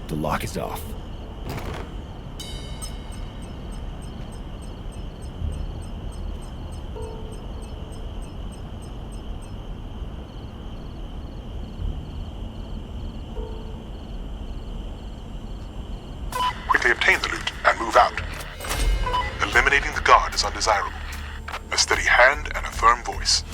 The lock is off. Quickly obtain the loot and move out. Eliminating the guard is undesirable. A steady hand and a firm voice.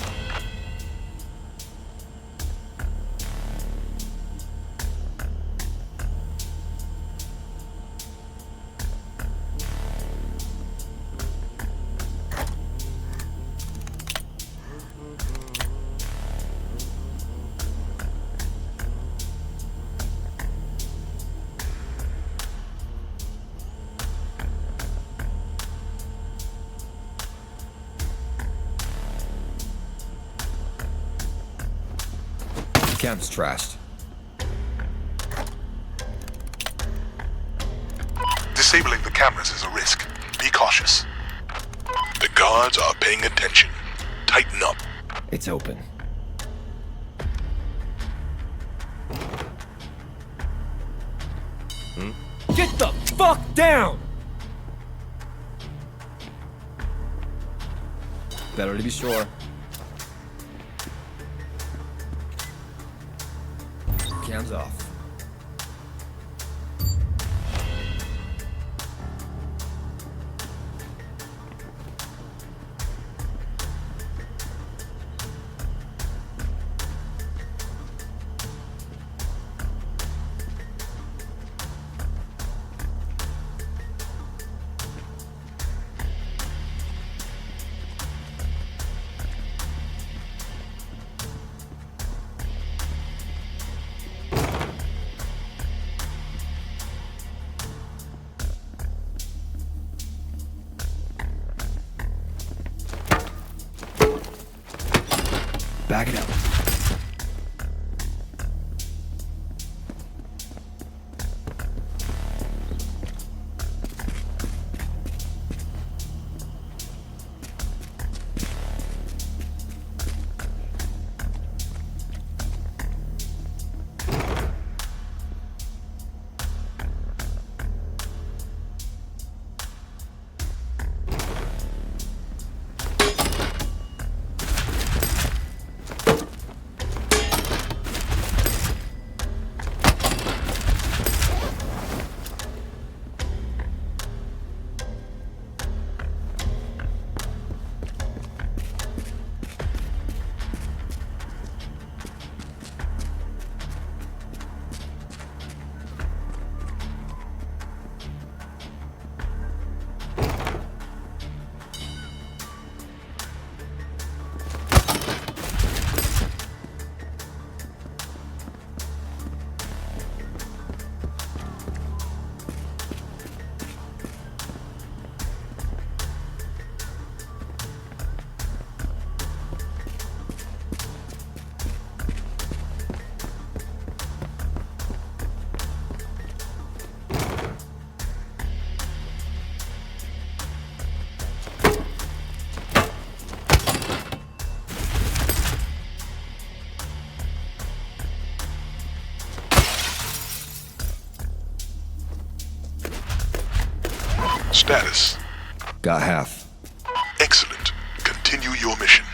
Camp's trashed. Disabling the cameras is a risk. Be cautious. The guards are paying attention. Tighten up. It's open. Get the fuck down! Better to be sure. Cams off. Back it up. Status. Got half. Excellent. Continue your mission.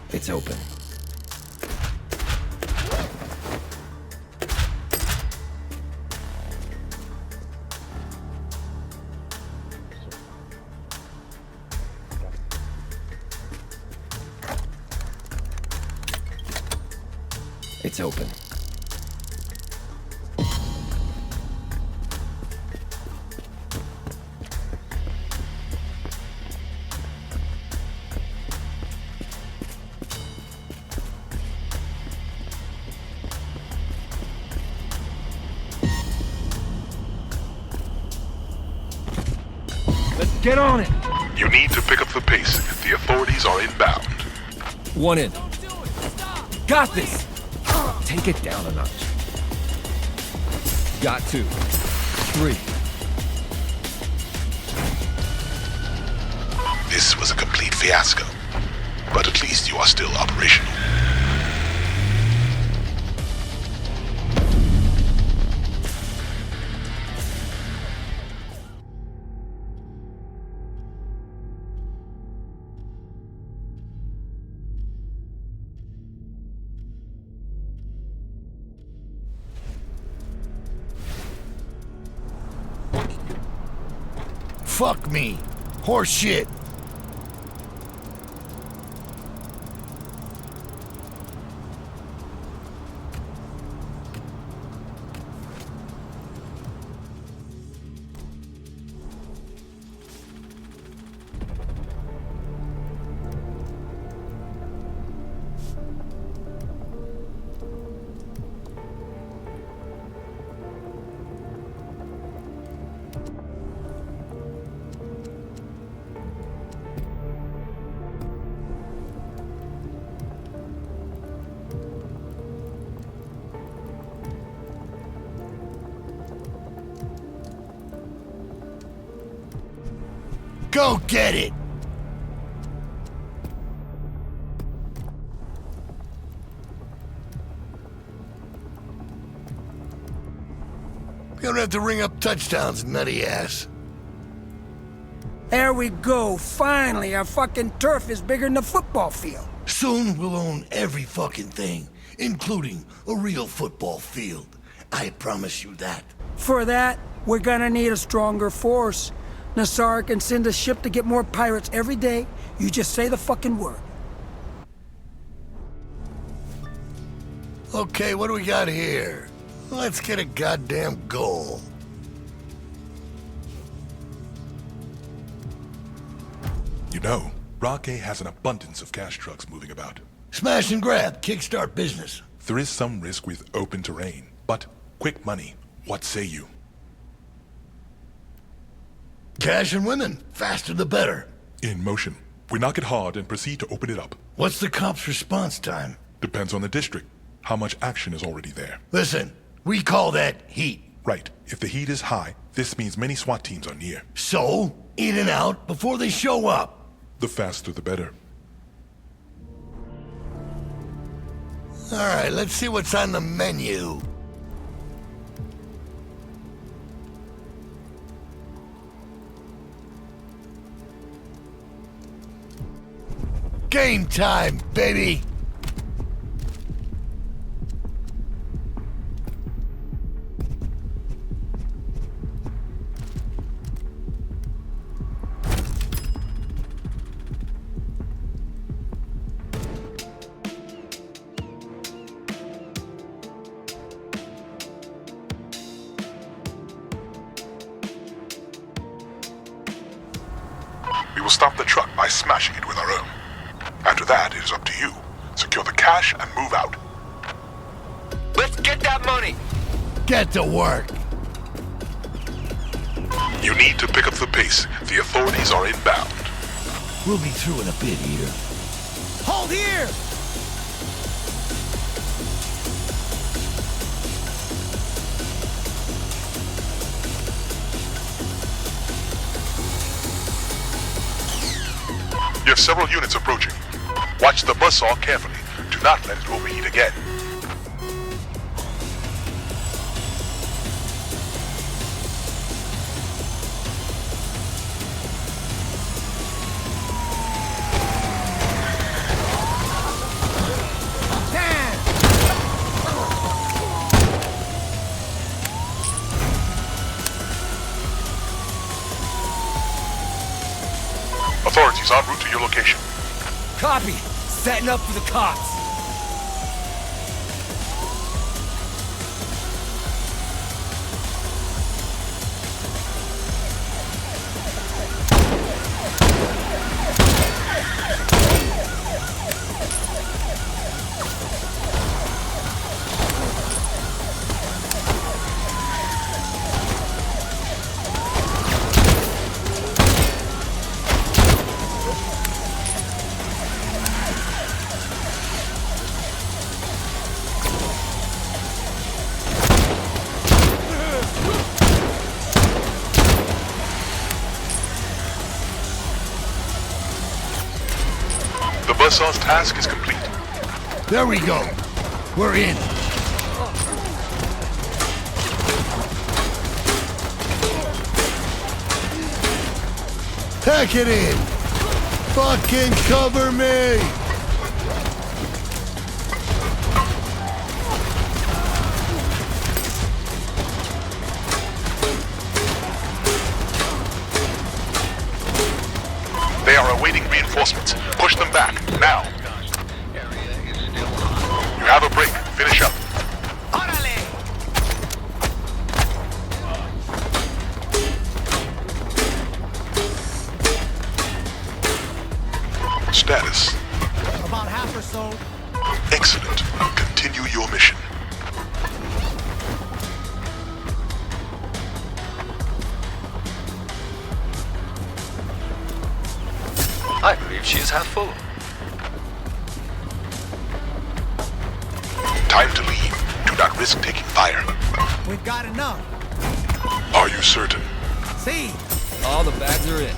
It's open. It's open. Let's get on it! You need to pick up the pace. The authorities are inbound. One in. Got this! Take it down a notch. Got two. Three. This was a complete fiasco, but at least you are still operational. Fuck me. Horse shit. Go get it! You don't have to ring up touchdowns, nutty ass. There we go. Finally, our fucking turf is bigger than the football field. Soon we'll own every fucking thing, including a real football field. I promise you that. For that, we're gonna need a stronger force. Nassar can send a ship to get more pirates every day. You just say the fucking word. Okay, what do we got here? Let's get a goddamn goal. You know, Rockay has an abundance of cash trucks moving about. Smash and grab, kickstart business. There is some risk with open terrain, but quick money, what say you? Cash and women, faster the better. In motion. We knock it hard and proceed to open it up. What's the cops' response time? Depends on the district. How much action is already there? Listen, we call that heat. Right. If the heat is high, this means many SWAT teams are near. So, in and out before they show up. The faster the better. Alright, let's see what's on the menu. Game time, baby! We will stop the truck by smashing it with our own. After that, it is up to you. Secure the cash and move out. Let's get that money! Get to work! You need to pick up the pace. The authorities are inbound. We'll be through in a bit here. Hold here! You have several units approaching. Watch the buzzsaw carefully. Do not let it overheat again. Authorities en route to your location. Copy! Setting up for the cops! Delisaw's task is complete. There we go. We're in. Pack it in. Fucking cover me. They are awaiting reinforcements. Push them back, now. You have a break. Finish up. Status. About half or so. Excellent. Continue your mission. I believe she is half full. Time to leave. Do not risk taking fire. We've got enough. Are you certain? See? All the bags are in.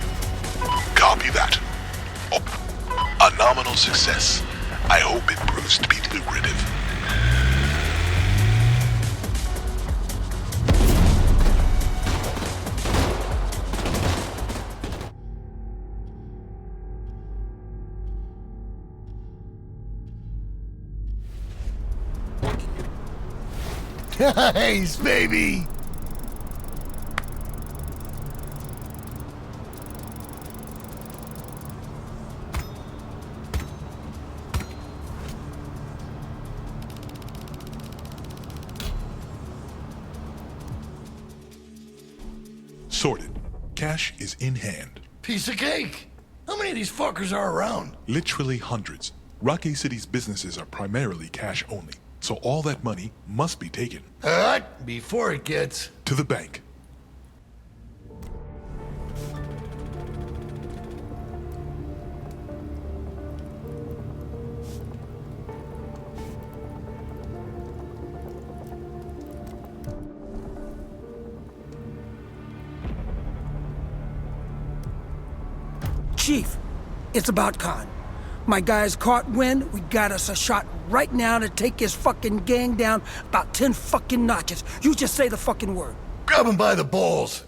Copy that. Oh, a nominal success. I hope it proves to be lucrative. Nice, baby. Sorted. Cash is in hand. Piece of cake. How many of these fuckers are around? Literally hundreds. Rockay City's businesses are primarily cash only, so all that money must be taken Before it gets... to the bank. Chief, it's about Khan. My guys caught wind. We got us a shot right now to take his fucking gang down about 10 fucking notches. You just say the fucking word. Grab him by the balls.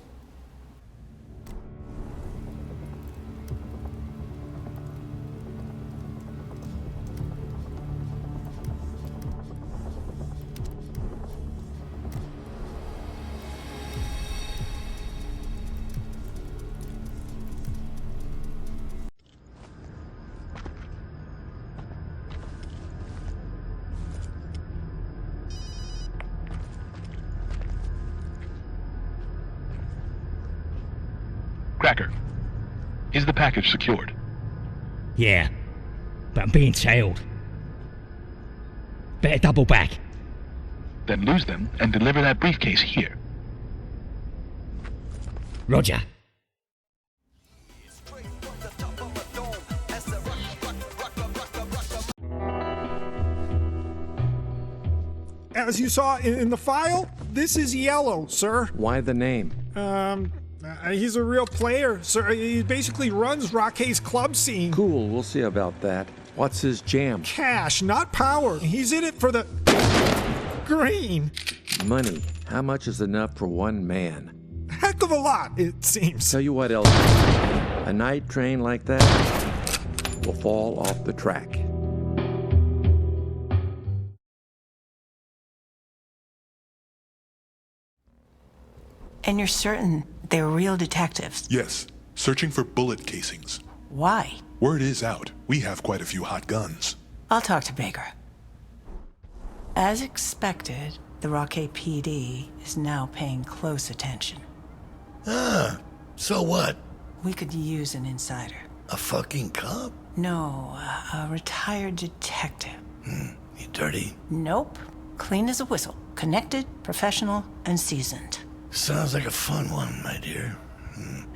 Cracker, is the package secured? Yeah, but I'm being tailed. Better double back. Then lose them and deliver that briefcase here. Roger. As you saw in the file, this is Yellow, sir. Why the name? He's a real player, sir. He basically runs Rockay's club scene. Cool, we'll see about that. What's his jam? Cash, not power. He's in it for the green. Money. How much is enough for one man? Heck of a lot, it seems. Tell you what else. A night train like that will fall off the track. And you're certain they're real detectives? Yes, searching for bullet casings. Why? Word is out. We have quite a few hot guns. I'll talk to Baker. As expected, the Rockay PD is now paying close attention. So what? We could use an insider. A fucking cop? No, a retired detective. You dirty? Nope. Clean as a whistle. Connected, professional, and seasoned. Sounds like a fun one, my dear.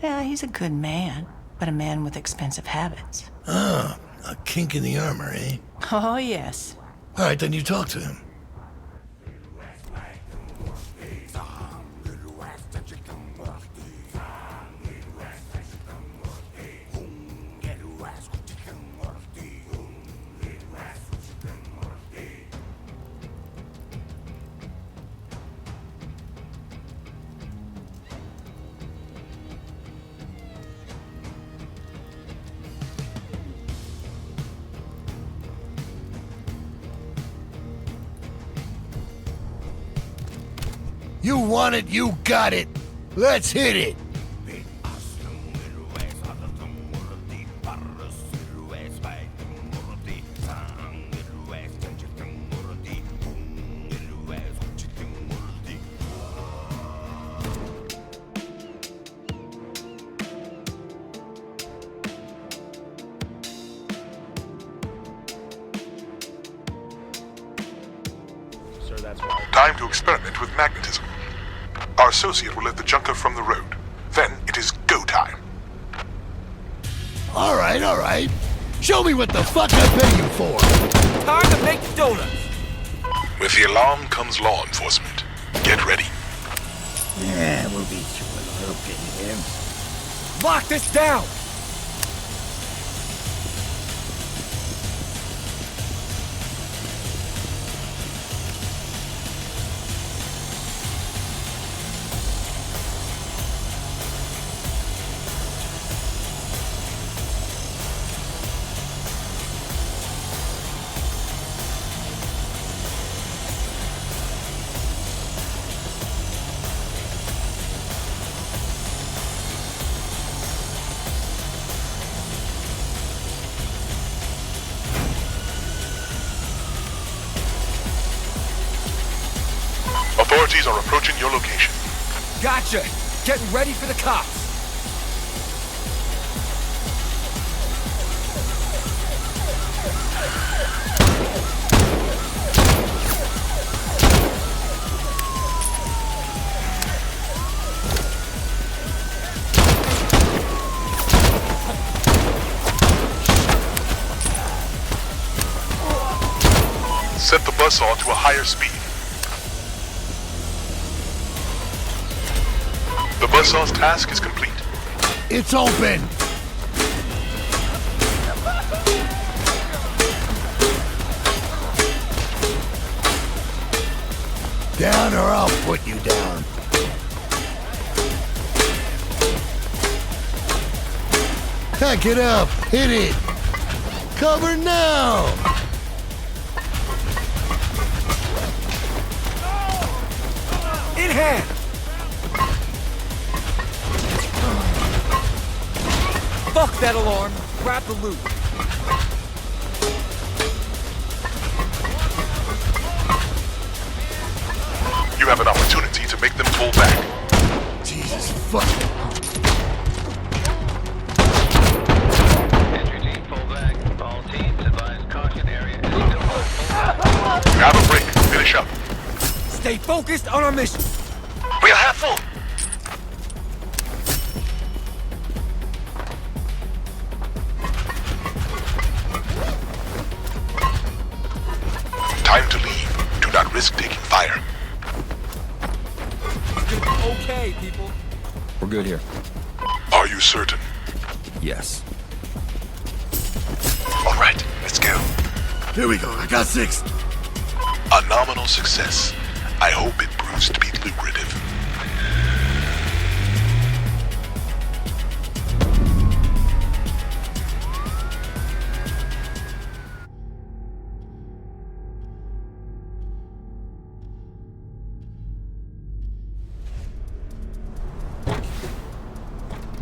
Yeah, he's a good man, but a man with expensive habits. A kink in the armor, eh? Oh, yes. All right, then you talk to him. You want it, you got it. Let's hit it. Time to experiment with magnetism. Our associate will lift the junker from the road. Then it is go time. All right. Show me what the fuck I pay you for. Time to make donuts. With the alarm comes law enforcement. Get ready. Yeah, we'll beat you with a hook in him. Lock this down. Authorities are approaching your location. Gotcha. Getting ready for the cops. Set the buzzsaw to a higher speed. The buzzsaw's task is complete. It's open. Down or I'll put you down. Pack it up. Hit it. Cover now. In hand. Fuck that alarm. Grab the loot. You have an opportunity to make them pull back. Jesus fuck. Entry team, pull back. All teams advise caution area is still full. Grab a break. Finish up. Stay focused on our mission. We'll have full. Time to leave. Do not risk taking fire. It's gonna be okay, people. We're good here. Are you certain? Yes. All right, let's go. Here we go. I got 6. A nominal success. I hope it proves to be lucrative.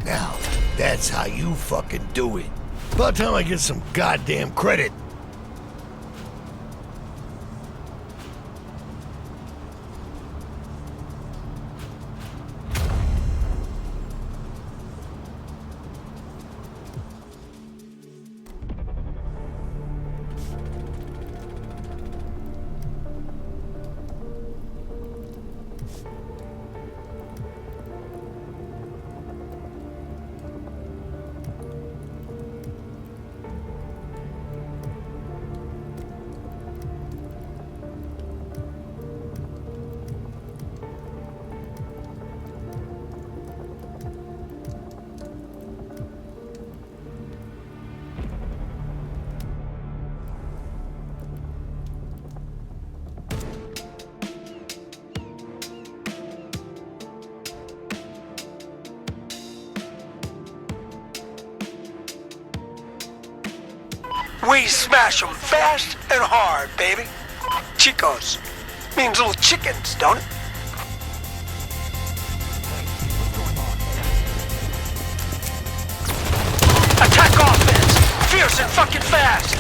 Now, that's how you fucking do it. About time I get some goddamn credit. We smash them fast and hard, baby. Chicos means little chickens, don't it? fucking fast!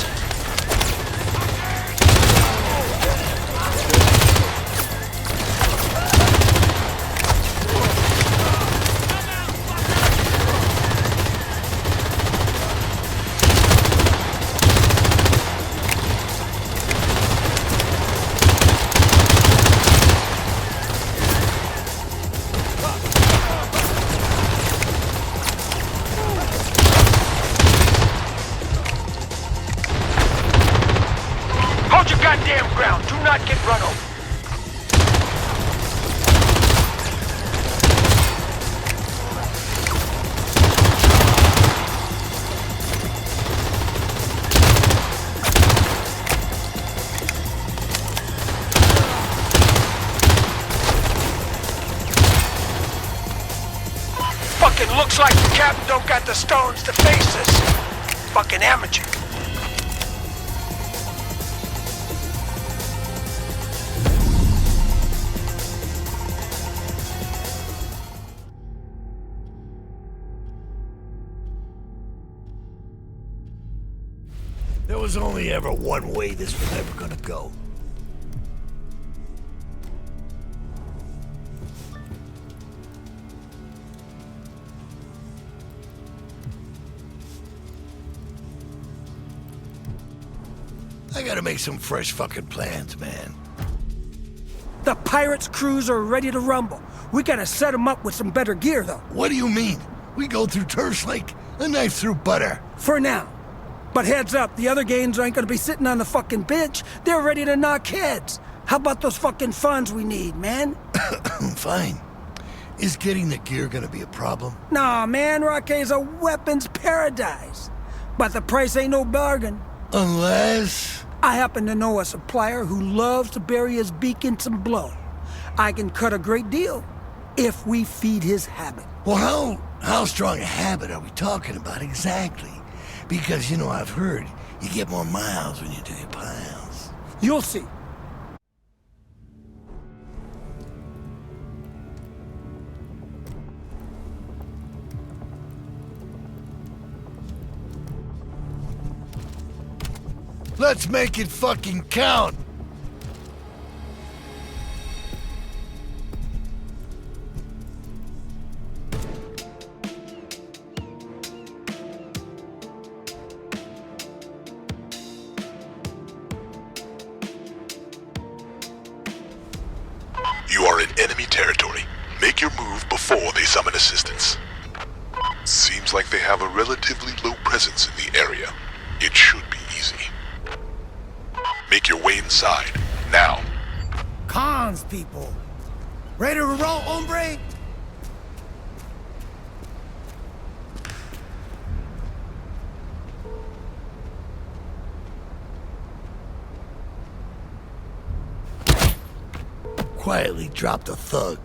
Hold your goddamn ground. Do not get run over. Fucking looks like the captain don't got the stones to face us. Fucking amateur. There was only ever one way this was ever gonna go. I gotta make some fresh fucking plans, man. The pirates' crews are ready to rumble. We gotta set them up with some better gear, though. What do you mean? We go through turfs like a knife through butter. For now. But heads up, the other gangs ain't gonna be sitting on the fucking bench. They're ready to knock heads. How about those fucking funds we need, man? Fine. Is getting the gear gonna be a problem? Nah, man, Rockay's a weapons paradise. But the price ain't no bargain. Unless... I happen to know a supplier who loves to bury his beak in some blow. I can cut a great deal if we feed his habit. Well, how strong a habit are we talking about exactly? Because, you know, I've heard you get more miles when you do your piles. You'll see. Let's make it fucking count! You are in enemy territory. Make your move before they summon assistance. Seems like they have a relatively low presence in the area. It should be easy. Make your way inside, now. Cons, people. Ready to roll, hombre? Quietly dropped a thug.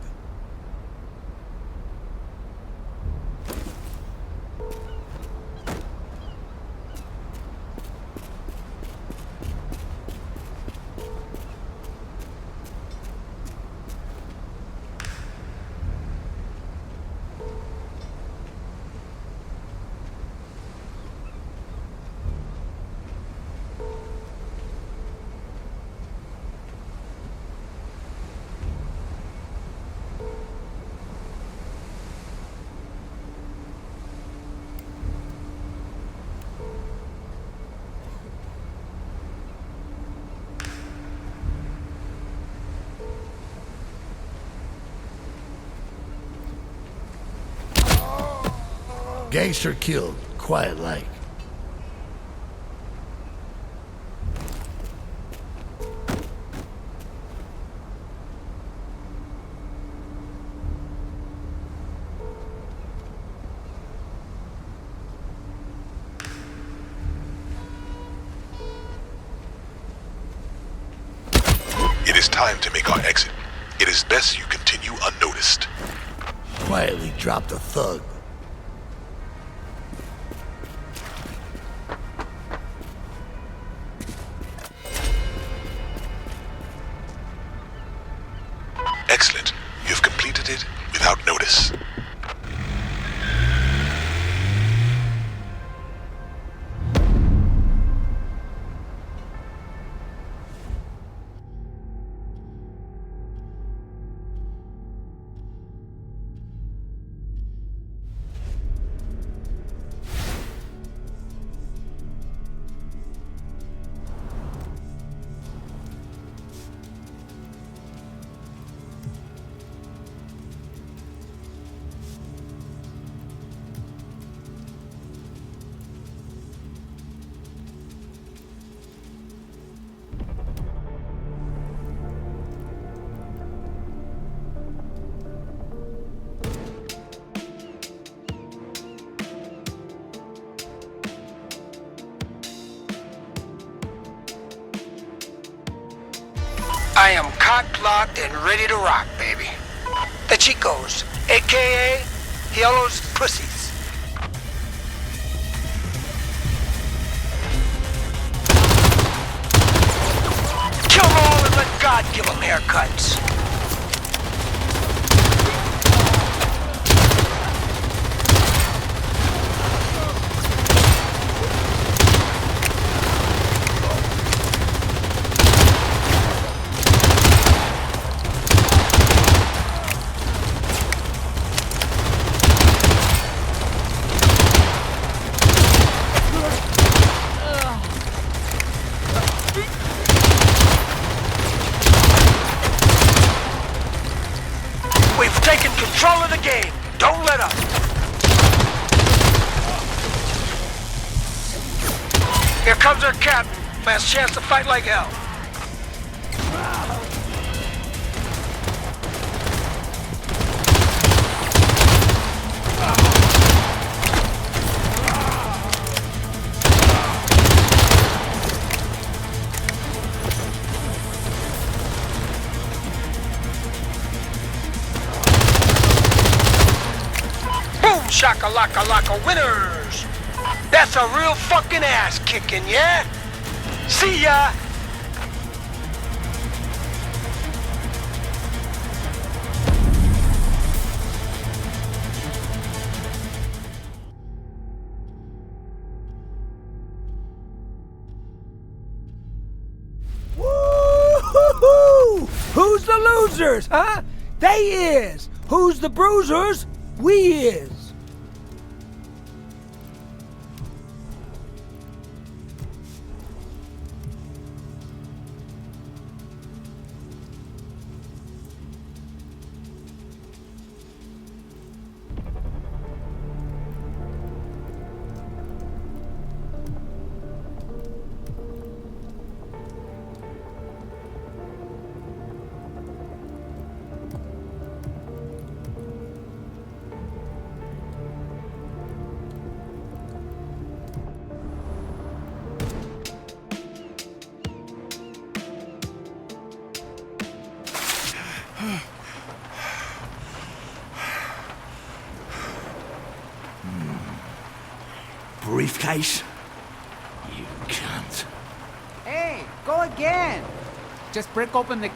Gangster killed, quiet like. It is time to make our exit. It is best you continue unnoticed. Quietly dropped a thug. Excellent. You've completed it without notice. I am cocked, locked, and ready to rock, baby. The Chicos, a.k.a. Yellow's Pussies. Kill them all and let God give them haircuts. We've taken control of the game. Don't let up. Here comes our captain. Last chance to fight like hell. Shaka-laka-laka winners! That's a real fucking ass kicking, yeah? See ya! Woo-hoo-hoo! Who's the losers, huh? They is. Who's the bruisers? We is. Briefcase? You cunt. Hey, go again. Just break open the